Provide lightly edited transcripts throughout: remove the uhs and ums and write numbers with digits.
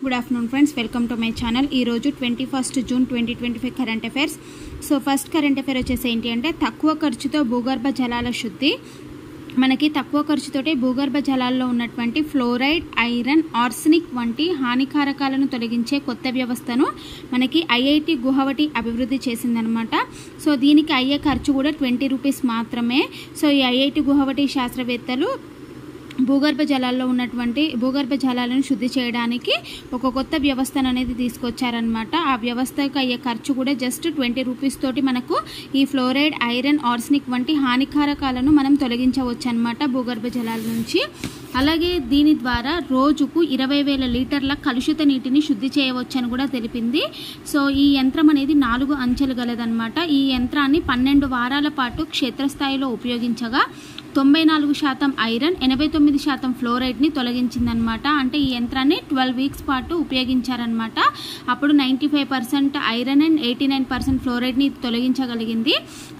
Good afternoon friends, welcome to my channel. ఈరోజు 21 June 2025 current affairs. So first current affair వచ్చేసి ఏంటి అంటే తక్కువ ఖర్చుతో భూగర్భ జలాల శుద్ధి. మనకి తక్కువ ఖర్చుతోటే భూగర్భ జలాల్లో ఉన్నటువంటి ఫ్లోరైడ్, ఐరన్, ఆర్సెనిక్ వంటి హానికారకాలను తొలగించే కొత్త వ్యవస్థను మనకి ఐఐటి గువాహటి అభివృద్ధి చేసిందనమాట. సో దీనికి అయ్యే ఖర్చు కూడా 20 రూపీస్ మాత్రమే. సో ఈ ఐఐటి గువాహటి శాస్త్రవేత్తలు భూగర్భ జలాలను శుద్ధి చేయడానికి ఒక కొత్త వ్యవస్థను అనేది తీసుకొచ్చారనమాట. ఆ వ్యవస్థకు అయ్యే ఖర్చు కూడా జస్ట్ 20 రూపీస్ తోటి మనకు ఈ ఫ్లోరైడ్, ఐరన్, ఆర్సెనిక్ వంటి హానికారకాలను మనం తొలగించవచ్చు అనమాట భూగర్భ జలాల నుంచి. అలాగే దీని ద్వారా రోజుకు 20,000 లీటర్ల కలుషిత నీటిని శుద్ధి చేయవచ్చని కూడా తెలిపింది. సో ఈ యంత్రం అనేది 4 అంచెలు గలదనమాట. ఈ యంత్రాన్ని 12 వారాల పాటు క్షేత్రస్థాయిలో ఉపయోగించగా 94% ఐరన్, 89% ఫ్లోరైడ్ని తొలగించిందనమాట. అంటే ఈ యంత్రాన్ని 12 వీక్స్ పాటు ఉపయోగించారనమాట. అప్పుడు 95% ఐరన్ అండ్ 89% ఫ్లోరైడ్ని తొలగించగలిగింది.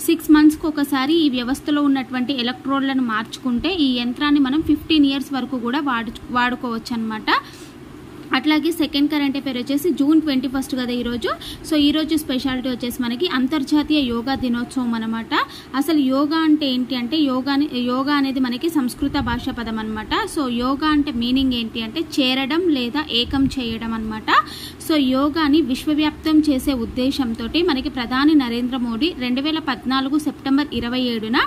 6 మంత్స్కి ఒకసారి ఈ వ్యవస్థలో ఉన్నటువంటి ఎలక్ట్రోడ్లను మార్చుకుంటే ఈ యంత్రాన్ని మనం 15 ఇయర్స్ వరకు కూడా వాడుకోవచ్చు అనమాట. అట్లాగే సెకండ్ కరెంట్ అఫైర్ వచ్చేసి జూన్ 21 కదా ఈరోజు. సో ఈరోజు స్పెషాలిటీ వచ్చేసి మనకి అంతర్జాతీయ యోగా దినోత్సవం అనమాట. అసలు యోగా అంటే ఏంటి అంటే యోగా అనేది మనకి సంస్కృత భాషా పదం అనమాట. సో యోగా అంటే మీనింగ్ ఏంటి అంటే చేరడం లేదా ఏకం చేయడం అనమాట. సో యోగాని విశ్వవ్యాప్తం చేసే ఉద్దేశంతో మనకి ప్రధాని నరేంద్ర మోడీ 2014 సెప్టెంబర్ 27న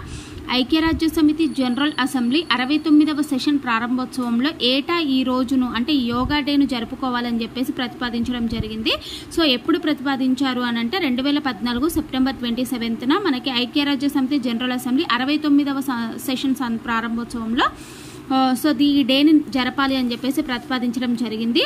ఐక్యరాజ్య సమితి జనరల్ అసెంబ్లీ 69వ సెషన్ ప్రారంభోత్సవంలో ఏటా ఈ రోజును అంటే యోగా డేను జరుపుకోవాలని చెప్పేసి ప్రతిపాదించడం జరిగింది. సో ఎప్పుడు ప్రతిపాదించారు అని అంటే 2014 సెప్టెంబర్ 27న మనకి ఐక్యరాజ్య సమితి జనరల్ అసెంబ్లీ 69వ సెషన్ ప్రారంభోత్సవంలో సో ఈ డేని జరపాలి అని చెప్పేసి ప్రతిపాదించడం జరిగింది.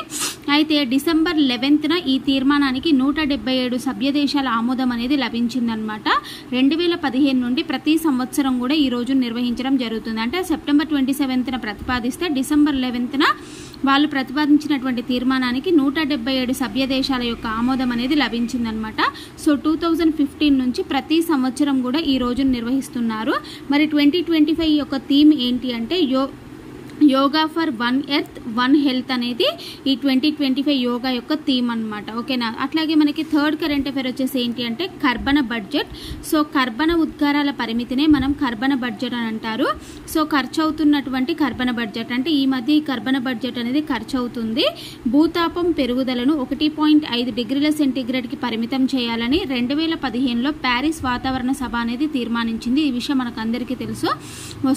అయితే డిసెంబర్ 11న ఈ తీర్మానానికి 177 సభ్య దేశాల ఆమోదం అనేది లభించిందనమాట. 2015 నుండి ప్రతి సంవత్సరం కూడా ఈ రోజు నిర్వహించడం జరుగుతుంది. అంటే సెప్టెంబర్ 27న ప్రతిపాదిస్తే డిసెంబర్ 11న వాళ్ళు ప్రతిపాదించినటువంటి తీర్మానానికి 177 సభ్య దేశాల యొక్క ఆమోదం అనేది లభించిందనమాట. సో 2015 నుంచి ప్రతి సంవత్సరం కూడా ఈ రోజును నిర్వహిస్తున్నారు. మరి 2025 యొక్క థీమ్ ఏంటి అంటే yoga for one earth one health అనేది ఈ 2025 యోగా యొక్క థీమ్ అనమాట. ఓకేనా. అట్లాగే మనకి థర్డ్ కరెంట్ అఫైర్ వచ్చేసి ఏంటి అంటే కర్బన బడ్జెట్. సో కర్బన ఉద్గారాల పరిమితినే మనం కర్బన బడ్జెట్ అని అంటారు. సో ఖర్చు అవుతున్నటువంటి కర్బన బడ్జెట్ అంటే ఈ మధ్య ఈ కర్బన బడ్జెట్ అనేది ఖర్చు అవుతుంది. భూతాపం పెరుగుదలను 1.5 డిగ్రీల సెంటీగ్రేడ్కి పరిమితం చేయాలని 2015లో ప్యారిస్ వాతావరణ సభ అనేది తీర్మానించింది. ఈ విషయం మనకు అందరికీ తెలుసు.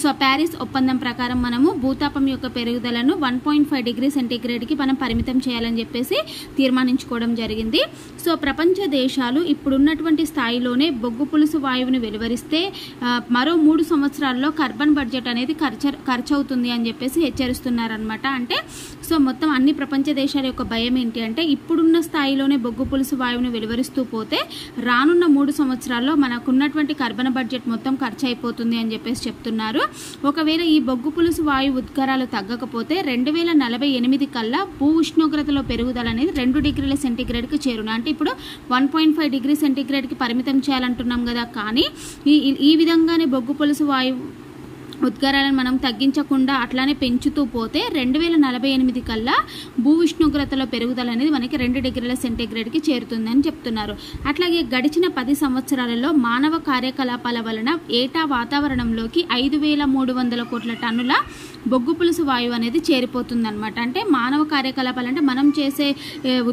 సో ప్యారిస్ ఒప్పందం ప్రకారం మనము భూతాపం యొక్క పెరుగుదలను 1.5 డిగ్రీ సెంటీగ్రేడ్కి మనం పరిమితం చేయాలని చెప్పేసి తీర్మానించుకోవడం జరిగింది. సో ప్రపంచ దేశాలు ఇప్పుడున్నటువంటి స్థాయిలోనే బొగ్గు పులుసు వాయువుని వెలువరిస్తే మరో 3 సంవత్సరాల్లో కార్బన్ బడ్జెట్ అనేది ఖర్చు అవుతుంది అని చెప్పేసి హెచ్చరిస్తున్నారనమాట. అంటే సో మొత్తం అన్ని ప్రపంచ దేశాల యొక్క భయం ఏంటి అంటే ఇప్పుడున్న స్థాయిలోనే బొగ్గు పులుసు వాయువుని వెలువరిస్తూ పోతే రానున్న 3 సంవత్సరాల్లో మనకున్నటువంటి కార్బన్ బడ్జెట్ మొత్తం ఖర్చు అయిపోతుంది అని చెప్పేసి చెప్తున్నారు. ఒకవేళ ఈ బొగ్గు పులుసు వాయువు ఉద్గారాలు తగ్గకపోతే 2048 కల్లా భూ ఉష్ణోగ్రతలో పెరుగుదల అనేది 2 డిగ్రీల సెంటీగ్రేడ్కి చేరును. అంటే ఇప్పుడు 1.5 డిగ్రీ సెంటీగ్రేడ్కి పరిమితం చేయాలంటున్నాం కదా, కానీ ఈ విధంగానే బొగ్గు పులుసు వాయువు ఉద్గారాలను మనం తగ్గించకుండా అట్లానే పెంచుతూ పోతే 2048 కల్లా భూ ఉష్ణోగ్రతలో పెరుగుదల అనేది మనకి 2 డిగ్రీల సెంటీగ్రేడ్కి చేరుతుందని చెప్తున్నారు. అట్లాగే గడిచిన 10 సంవత్సరాలలో మానవ కార్యకలాపాల వలన ఏటా వాతావరణంలోకి 5,300 కోట్ల టన్నుల బొగ్గు పులుసు వాయువు అనేది చేరిపోతుందన్నమాట. అంటే మానవ కార్యకలాపాలు అంటే మనం చేసే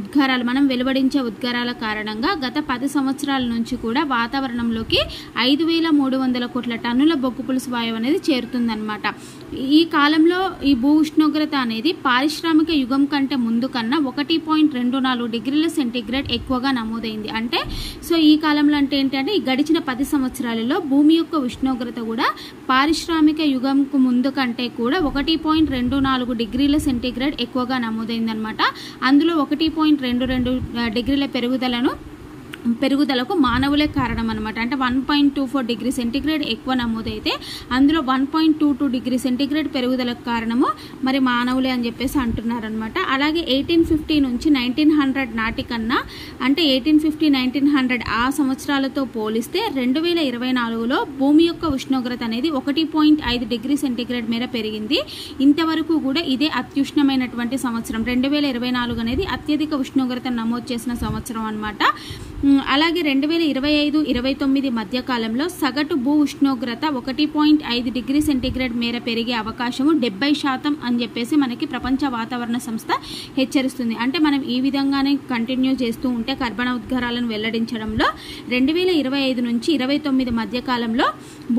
ఉద్గారాలు, మనం వెలువడించే ఉద్గారాల కారణంగా గత 10 సంవత్సరాల నుంచి కూడా వాతావరణంలోకి 5,300 కోట్ల టన్నుల బొగ్గు పులుసు వాయువు అనేది చేరుతుందన్నమాట. ఈ కాలంలో ఈ భూ ఉష్ణోగ్రత అనేది పారిశ్రామిక యుగం కంటే ముందు కన్నా 1.24 డిగ్రీల సెంటీగ్రేడ్ ఎక్కువగా నమోదైంది. అంటే సో ఈ కాలంలో అంటే ఏంటి అంటే ఈ గడిచిన 10 సంవత్సరాలలో భూమి యొక్క ఉష్ణోగ్రత కూడా పారిశ్రామిక యుగంకు ముందు కంటే కూడా 1.24 డిగ్రీల సెంటీగ్రేడ్ ఎక్కువగా నమోదైందనమాట. అందులో 1.22 డిగ్రీల పెరుగుదలను పెరుగుదలకు మానవులే కారణం అనమాట. అంటే 1.24 డిగ్రీ సెంటీగ్రేడ్ ఎక్కువ నమోదైతే అందులో 1.22 డిగ్రీ సెంటీగ్రేడ్ పెరుగుదలకు కారణము మరి మానవులే అని చెప్పేసి అంటున్నారనమాట. అలాగే 1850 నుంచి 1900 నాటికన్నా అంటే 1850-1900 ఆ సంవత్సరాలతో పోలిస్తే 2024లో భూమి యొక్క ఉష్ణోగ్రత అనేది 1.5 డిగ్రీ సెంటీగ్రేడ్ మేర పెరిగింది. ఇంతవరకు కూడా ఇదే అత్యుష్ణమైనటువంటి సంవత్సరం. 2024 అనేది అత్యధిక ఉష్ణోగ్రత నమోదు చేసిన సంవత్సరం అనమాట. అలాగే 2025-29 మధ్య కాలంలో సగటు భూ ఉష్ణోగ్రత 1.5 డిగ్రీ సెంటీగ్రేడ్ మేర పెరిగే అవకాశము 70% అని చెప్పేసి మనకి ప్రపంచ వాతావరణ సంస్థ హెచ్చరిస్తుంది. అంటే మనం ఈ విధంగానే కంటిన్యూ చేస్తూ ఉంటే కర్బన ఉద్గారాలను వెల్లడించడంలో 2025 నుంచి 29 మధ్య కాలంలో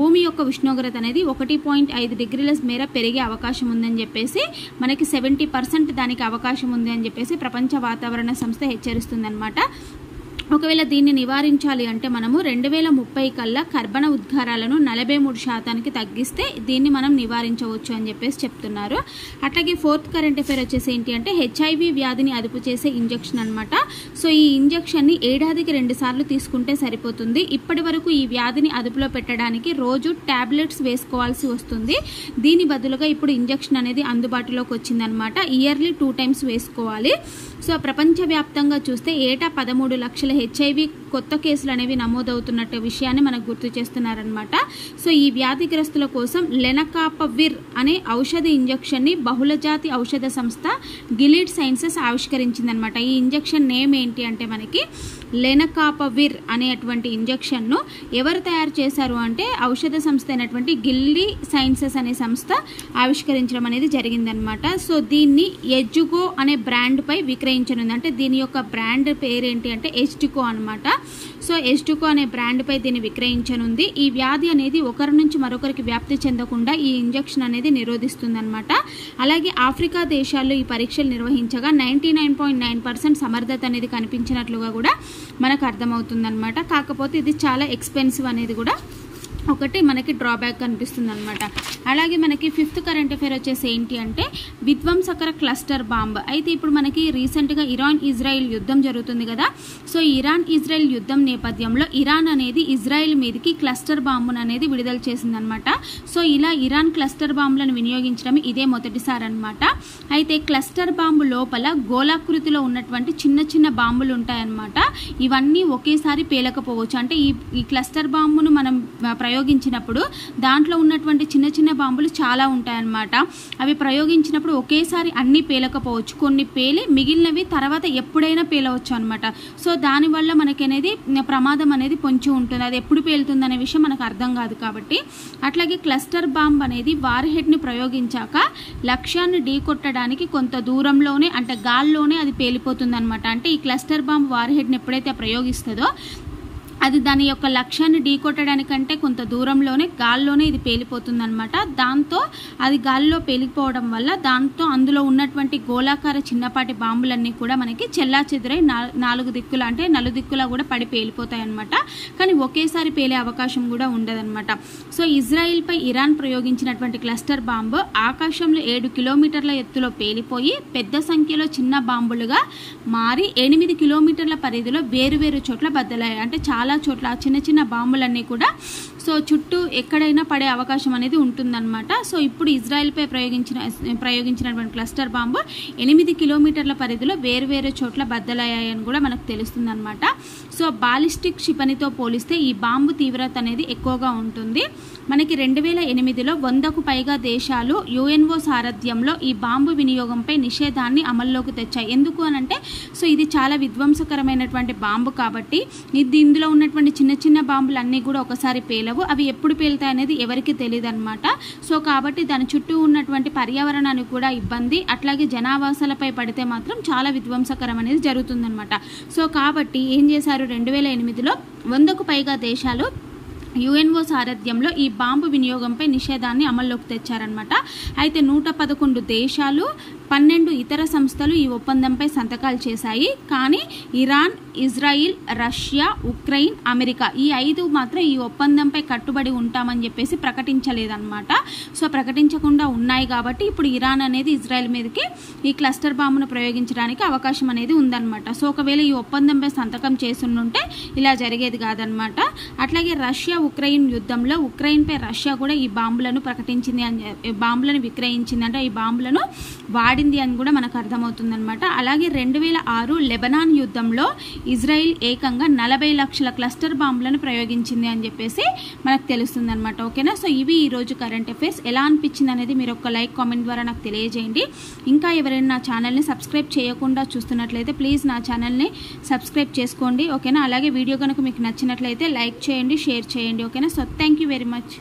భూమి యొక్క ఉష్ణోగ్రత అనేది 1.5 డిగ్రీల మేర పెరిగే అవకాశం ఉందని చెప్పేసి మనకి 70% దానికి అవకాశం ఉంది అని చెప్పేసి ప్రపంచ వాతావరణ సంస్థ హెచ్చరిస్తుంది అనమాట. ఒకవేళ దీన్ని నివారించాలి అంటే మనము 2030 కల్లా కర్బన ఉద్గారాలను 43% తగ్గిస్తే దీన్ని మనం నివారించవచ్చు అని చెప్పేసి చెప్తున్నారు. అట్లాగే 4th కరెంట్ అఫైర్ వచ్చేసి ఏంటి అంటే HIV వ్యాధిని అదుపు చేసే ఇంజెక్షన్ అనమాట. సో ఈ ఇంజెక్షన్ని ఏడాదికి 2 సార్లు తీసుకుంటే సరిపోతుంది. ఇప్పటి వరకు ఈ వ్యాధిని అదుపులో పెట్టడానికి రోజు టాబ్లెట్స్ వేసుకోవాల్సి వస్తుంది. దీని బదులుగా ఇప్పుడు ఇంజెక్షన్ అనేది అందుబాటులోకి వచ్చిందనమాట. ఇయర్లీ 2 టైమ్స్ వేసుకోవాలి. సో ప్రపంచవ్యాప్తంగా చూస్తే ఏటా 13 లక్షల HIV కొత్త కేసులు అనేవి నమోదవుతున్నట్టు విషయాన్ని మనకు గుర్తు చేస్తున్నారనమాట. సో ఈ వ్యాధిగ్రస్తుల కోసం లెనకాపవిర్ అనే ఔషధ ఇంజెక్షన్ని బహుళజాతి ఔషధ సంస్థ గిలీడ్ సైన్సెస్ ఆవిష్కరించిందనమాట. ఈ ఇంజెక్షన్ నేమ్ ఏంటి అంటే మనకి లెనకాపవిర్ అనేటువంటి ఇంజెక్షన్ను ఎవరు తయారు చేశారు అంటే ఔషధ సంస్థ అయినటువంటి గిల్లీ సైన్సెస్ అనే సంస్థ ఆవిష్కరించడం అనేది జరిగిందనమాట. సో దీన్ని ఎజ్జుగో అనే బ్రాండ్ పై విక్రయించనుంది. అంటే దీని యొక్క బ్రాండ్ పేరేంటి అంటే ఎస్టికో అనమాట. సో ఎస్టికో అనే బ్రాండ్ పై దీన్ని విక్రయించనుంది. ఈ వ్యాధి అనేది ఒకరి నుంచి మరొకరికి వ్యాప్తి చెందకుండా ఈ ఇంజెక్షన్ అనేది నిరోధిస్తుంది అనమాట. అలాగే ఆఫ్రికా దేశాల్లో ఈ పరీక్షలు నిర్వహించగా 99.9% సమర్థత అనేది కనిపించినట్లుగా కూడా మనకు అర్థమవుతుంది అనమాట. కాకపోతే ఇది చాలా ఎక్స్పెన్సివ్ అనేది కూడా ఒకటి మనకి డ్రాబ్యాక్ కనిపిస్తుంది అనమాట. అలాగే మనకి 5th కరెంట్ అఫైర్ వచ్చేసి ఏంటి అంటే విధ్వంసకర క్లస్టర్ బాంబ్. అయితే ఇప్పుడు మనకి రీసెంట్గా ఇరాన్ ఇజ్రాయిల్ యుద్ధం జరుగుతుంది కదా. సో ఇరాన్ ఇజ్రాయిల్ యుద్ధం నేపథ్యంలో ఇరాన్ అనేది ఇజ్రాయిల్ మీదకి క్లస్టర్ బాంబును అనేది విడుదల చేసిందనమాట. సో ఇలా ఇరాన్ క్లస్టర్ బాంబులను వినియోగించడం ఇదే మొదటిసారి అనమాట. అయితే క్లస్టర్ బాంబు లోపల గోళాకృతిలో ఉన్నటువంటి చిన్న చిన్న బాంబులు ఉంటాయన్నమాట. ఇవన్నీ ఒకేసారి పేలకపోవచ్చు. అంటే ఈ క్లస్టర్ బాంబును మనం ప్రయోగించినప్పుడు దాంట్లో ఉన్నటువంటి చిన్న చిన్న బాంబులు చాలా ఉంటాయన్నమాట. అవి ప్రయోగించినప్పుడు ఒకేసారి అన్ని పేలకపోవచ్చు. కొన్ని పేలి మిగిలినవి తర్వాత ఎప్పుడైనా పేలవచ్చు అనమాట. సో దానివల్ల మనకి అనేది ప్రమాదం అనేది పొంచి ఉంటుంది. అది ఎప్పుడు పేలుతుంది అనే విషయం మనకు అర్థం కాదు. కాబట్టి అట్లాగే క్లస్టర్ బాంబ్ అనేది వార్ హెడ్ని ప్రయోగించాక లక్ష్యాన్ని ఢీకొట్టడానికి కొంత దూరంలోనే అంటే గాల్లోనే అది పేలిపోతుంది అనమాట. అంటే ఈ క్లస్టర్ బాంబ్ వార్ హెడ్ని ఎప్పుడైతే ప్రయోగిస్తుందో అది దాని యొక్క లక్ష్యాన్ని ఢీకొట్టడానికంటే కొంత దూరంలోనే గాల్లోనే ఇది పేలిపోతుంది అనమాట. దాంతో అది గాల్లో పేలిపోవడం వల్ల దాంతో అందులో ఉన్నటువంటి గోళాకార చిన్నపాటి బాంబులన్నీ కూడా మనకి చెల్లా చెదురై 4 దిక్కుల అంటే నలుదిక్కులా కూడా పడి పేలిపోతాయి అనమాట. కానీ ఒకేసారి పేలే అవకాశం కూడా ఉండదన్నమాట. సో ఇజ్రాయిల్పై ఇరాన్ ప్రయోగించినటువంటి క్లస్టర్ బాంబు ఆకాశంలో 7 కిలోమీటర్ల ఎత్తులో పేలిపోయి పెద్ద సంఖ్యలో చిన్న బాంబులుగా మారి 8 కిలోమీటర్ల పరిధిలో వేరువేరు చోట్ల బద్దలయ్యాయి. అంటే చాలా చోట్ల చిన్న చిన్న బాంబులన్నీ కూడా సో చుట్టూ ఎక్కడైనా పడే అవకాశం అనేది ఉంటుందన్నమాట. సో ఇప్పుడు ఇజ్రాయెల్పై ప్రయోగించినటువంటి క్లస్టర్ బాంబు 8 కిలోమీటర్ల పరిధిలో వేరువేరు చోట్ల బద్దలయ్యాయని కూడా మనకు తెలుస్తుంది అనమాట. సో బాలిస్టిక్ క్షిపణితో పోలిస్తే ఈ బాంబు తీవ్రత అనేది ఎక్కువగా ఉంటుంది. మనకి 2008లో 100కు పైగా దేశాలు UNO సారథ్యంలో ఈ బాంబు వినియోగంపై నిషేధాన్ని అమల్లోకి తెచ్చాయి. ఎందుకు అనంటే సో ఇది చాలా విధ్వంసకరమైనటువంటి బాంబు కాబట్టి ఇందులో ఉన్నటువంటి చిన్న చిన్న బాంబులు అన్నీ కూడా ఒకసారి పేలవు. అవి ఎప్పుడు పేలుతాయి అనేది ఎవరికి తెలియదు అనమాట. సో కాబట్టి దాని చుట్టూ ఉన్నటువంటి పర్యావరణానికి కూడా ఇబ్బంది, అట్లాగే జనావాసాలపై పడితే మాత్రం చాలా విధ్వంసకరం అనేది జరుగుతుందన్నమాట. సో కాబట్టి ఏం చేశారు 2008లో 100కు పైగా దేశాలు UNO సారథ్యంలో ఈ బాంబు వినియోగంపై నిషేధాన్ని అమల్లోకి తెచ్చారనమాట. అయితే 111 దేశాలు 12 ఇతర సంస్థలు ఈ ఒప్పందంపై సంతకాలు చేశాయి. కానీ Iran, Israel, Russia, Ukraine, America ఈ 5 మాత్రం ఈ ఒప్పందంపై కట్టుబడి ఉంటామని చెప్పేసి ప్రకటించలేదన్నమాట. సో ప్రకటించకుండా ఉన్నాయి కాబట్టి ఇప్పుడు ఇరాన్ అనేది ఇజ్రాయెల్ మీదకి ఈ క్లస్టర్ బాంబును ప్రయోగించడానికి అవకాశం అనేది ఉందన్నమాట. సో ఒకవేళ ఈ ఒప్పందంపై సంతకం చేసుంటే ఇలా జరిగేది కాదనమాట. అట్లాగే రష్యా ఉక్రెయిన్ యుద్ధంలో ఉక్రెయిన్పై రష్యా కూడా ఈ బాంబులను ప్రకటించింది అని బాంబులను విక్రయించింది, అంటే ఈ బాంబులను వాడింది అని కూడా మనకు అర్థమవుతుందన్నమాట. అలాగే 2006 లెబనాన్ యుద్ధంలో ఇజ్రాయిల్ ఏకంగా 40 లక్షల క్లస్టర్ బాంబులను ప్రయోగించింది అని చెప్పేసి మనకు తెలుస్తుంది అనమాట. ఓకేనా. సో ఇవి ఈరోజు కరెంట్ అఫైర్స్. ఎలా అనిపించింది అనేది మీరు ఒక లైక్ కామెంట్ ద్వారా నాకు తెలియజేయండి. ఇంకా ఎవరైనా నా ఛానల్ని సబ్స్క్రైబ్ చేయకుండా చూస్తున్నట్లయితే ప్లీజ్ నా ఛానల్ని సబ్స్క్రైబ్ చేసుకోండి. ఓకేనా. అలాగే వీడియో కనుక మీకు నచ్చినట్లయితే లైక్ చేయండి, షేర్ చేయండి. ఓకేనా. So thank you very much.